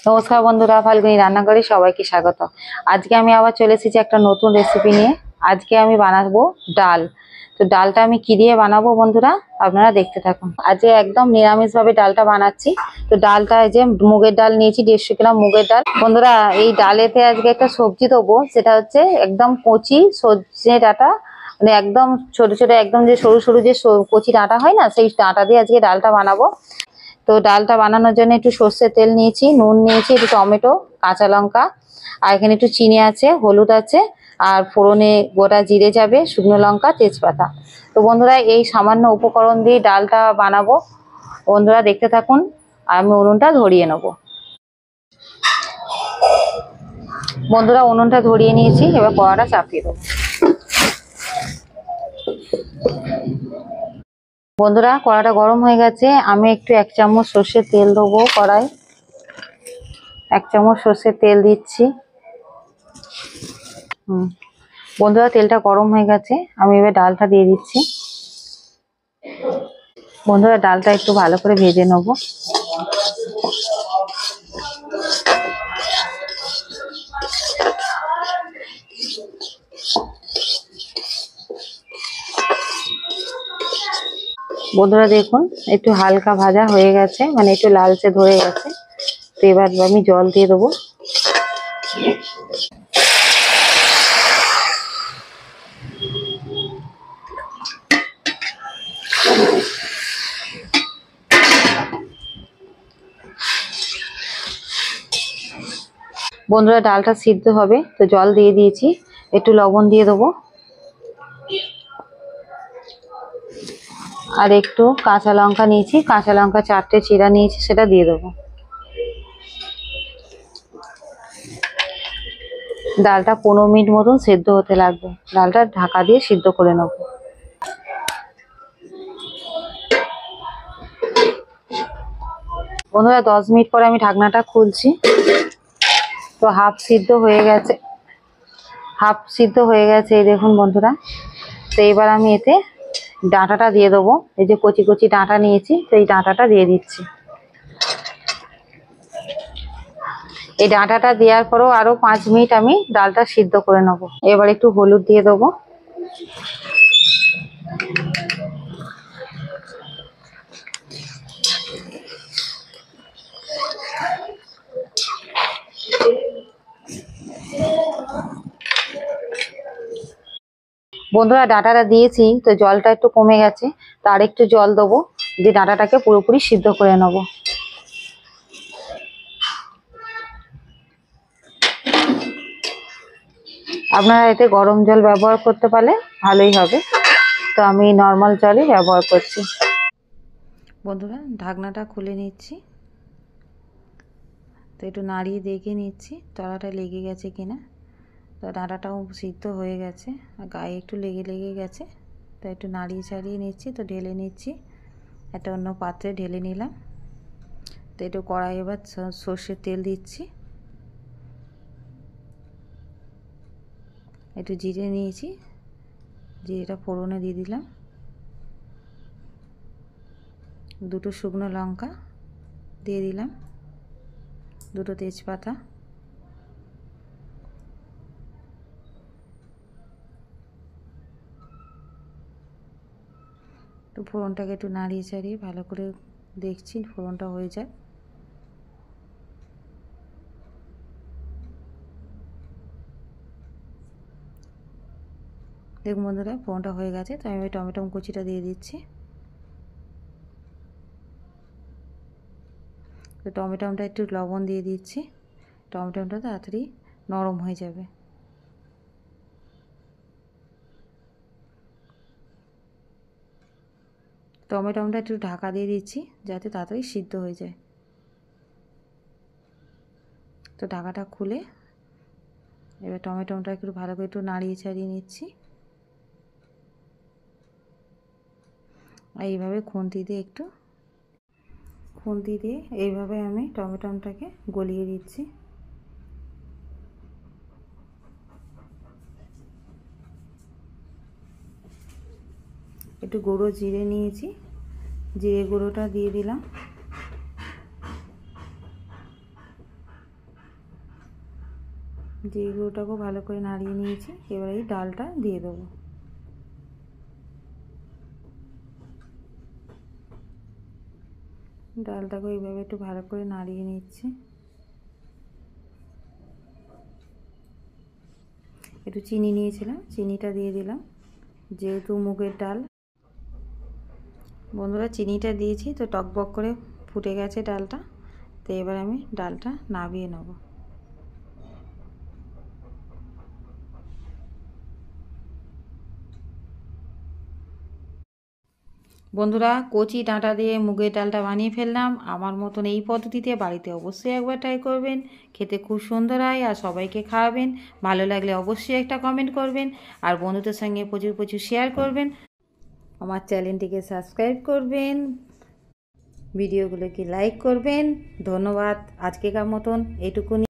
নমস্কার বন্ধুরা, ফাল্গুনী রান্নাঘরে সবাইকে স্বাগত। আজকে আমি আবার চলে এসেছি একটা নতুন রেসিপি নিয়ে। আজকে আমি বানাবো ডাল। তো ডালটা আমি কি দিয়ে বানাবো বন্ধুরা, আপনারা দেখতে থাকুন। আজকে একদম নিরামিষ ভাবে ডালটা বানাচ্ছি। তো ডালটা এই যে মুগের ডাল নিয়েছি, 150 গ্রাম মুগের ডাল। বন্ধুরা, এই ডালেতে আজকে একটা সবজি দেবো, সেটা হচ্ছে একদম কচি সজনে ডাঁটা, মানে একদম ছোট ছোট, একদম যে সরু সরু যে কচি ডাঁটা হয় না, সেই ডাঁটা দিয়ে আজকে ডালটা বানাবো। তো ডালটা বানানোর জন্য একটু সর্ষের তেল নিয়েছি, নুন নিয়েছি, একটু টমেটো, কাঁচা লঙ্কা, আর এখানে একটু চিনি আছে, হলুদ আছে, আর ফোড়নে গোটা জিরে যাবে, শুকনো লঙ্কা, তেজপাতা। তো বন্ধুরা, এই সামান্য উপকরণ দিয়ে ডালটা বানাবো। বন্ধুরা দেখতে থাকুন, আমি উনুনটা ধরিয়ে নেব। বন্ধুরা, উনুনটা ধরিয়ে নিয়েছি, এবার কড়াটা চাপিয়ে দেবো। বন্ধুরা, কড়াটা গরম হয়ে গেছে, আমি একটু 1 চামচ সর্ষের তেল দেবো কড়াই। 1 চামচ সর্ষের তেল দিচ্ছি। বন্ধুরা, তেলটা গরম হয়ে গেছে, আমি এবার ডালটা দিয়ে দিচ্ছি। বন্ধুরা, ডালটা একটু ভালো করে ভেজে নেব। বন্ধুরা দেখুন, একটু হালকা ভাজা হয়ে গেছে, মানে একটু লালচে ধরে গেছে। তো এবার আমি জল দিয়ে দেবো। বন্ধুরা, ডালটা সিদ্ধ হবে, তো জল দিয়ে দিয়েছি, একটু লবণ দিয়ে দেবো, আর একটু কাঁচা লঙ্কা নিয়েছি, কাঁচা লঙ্কা 4টে চিরা নিয়েছি, সেটা দিয়ে দেবো। ডালটা 15 মিনিট মতন সেদ্ধ হতে লাগবে। ডালটা ঢাকা দিয়ে সিদ্ধ করে নেব। বন্ধুরা, 10 মিনিট পরে আমি ঢাকনাটা খুলছি। তো হাফ সিদ্ধ হয়ে গেছে, এই দেখুন বন্ধুরা। তো এবার আমি এতে ডাঁটাটা দিয়ে দেবো। এই যে কচি কচি ডাঁটা নিয়েছি, তো এই ডাঁটাটা দিয়ে দিচ্ছি। এই ডাঁটাটা দেওয়ার পরেও আরো 5 মিনিট আমি ডালটা সিদ্ধ করে নেব। এবার একটু হলুদ দিয়ে দেবো। বন্ধুরা, ডাঁটাটা দিয়েছি, তো জলটা একটু কমে গেছে, তার একটু জল দেবো, যে ডাঁটাটাকে পুরোপুরি সিদ্ধ করে নেব। আপনারা এতে গরম জল ব্যবহার করতে পারলে ভালোই হবে, তো আমি নর্মাল জলই ব্যবহার করছি। বন্ধুরা, ঢাকনাটা খুলে নিচ্ছি। তো একটু নাড়িয়ে দেখে নিচ্ছি তলাটা লেগে গেছে কিনা। তো ডাঁটাটাও সিদ্ধ হয়ে গেছে, আর গায়ে একটু লেগে গেছে। তো একটু নাড়িয়ে ছাড়িয়ে নিচ্ছি, তো ঢেলে নিচ্ছি, একটা অন্য পাত্রে ঢেলে নিলাম। তো একটু কড়াই এবার সর্ষের তেল দিচ্ছি, একটু জিরে নিয়েছি, জিরেটা ফোড়নে দিয়ে দিলাম, 2টো শুকনো লঙ্কা দিয়ে দিলাম, 2টো তেজপাতা, তো ফোড়নটাকে একটু নাড়িয়ে ছাড়িয়ে ভালো করে দেখছি ফোড়নটা হয়ে যায়। দেখুন বন্ধুরা, ফোড়নটা হয়ে গেছে, তো আমি টমেটো কুচিটা দিয়ে দিচ্ছি। তো টমেটোটা একটু লবণ দিয়ে দিচ্ছি, টমেটোটা তাড়াতাড়ি নরম হয়ে যাবে। টমেটোটা একটু ঢাকা দিয়ে দিচ্ছি, যাতে তাড়াতাড়ি সিদ্ধ হয়ে যায়। তো ঢাকাটা খুলে এবার টমেটোটা একটু ভালো করে একটু নাড়িয়ে ছাড়িয়ে নিচ্ছি, আর এইভাবে খুন্তি দিয়ে এইভাবে আমি টমেটোটাকে গলিয়ে দিচ্ছি। একটু গুঁড়ো জিরে নিয়েছি, জিরে গুঁড়োটা দিয়ে দিলাম, জিরে গুঁড়োটাকেও ভালো করে নাড়িয়ে নিয়েছি। এবার এই ডালটা দিয়ে দেবো। ডালটাকে এইভাবে একটু ভালো করে নাড়িয়ে নিচ্ছি। একটু চিনি নিয়েছিলাম, চিনিটা দিয়ে দিলাম, যেহেতু মুগের ডাল। বন্ধুরা চিনিটা দিয়েছি তো টকবক করে ফুটে গেছে ডালটা। তো এবার আমি ডালটা নামিয়ে নেব। বন্ধুরা কচি ডাঁটা দিয়ে মুগের ডালটা বানিয়ে ফেললাম। আমার মতন এই পদ্ধতিতে বাড়িতে অবশ্যই একবার ট্রাই করবেন, খেতে খুব সুন্দর হয় আর সবাইকে খাওয়াবেন। ভালো লাগলে অবশ্যই একটা কমেন্ট করবেন আর বন্ধুদের সঙ্গে প্রচুর প্রচুর শেয়ার করবেন। আমার চ্যানেলটিকে সাবস্ক্রাইব করবেন, ভিডিওগুলোকে লাইক করবেন। ধন্যবাদ। আজকেকার মতন এটুকুনি।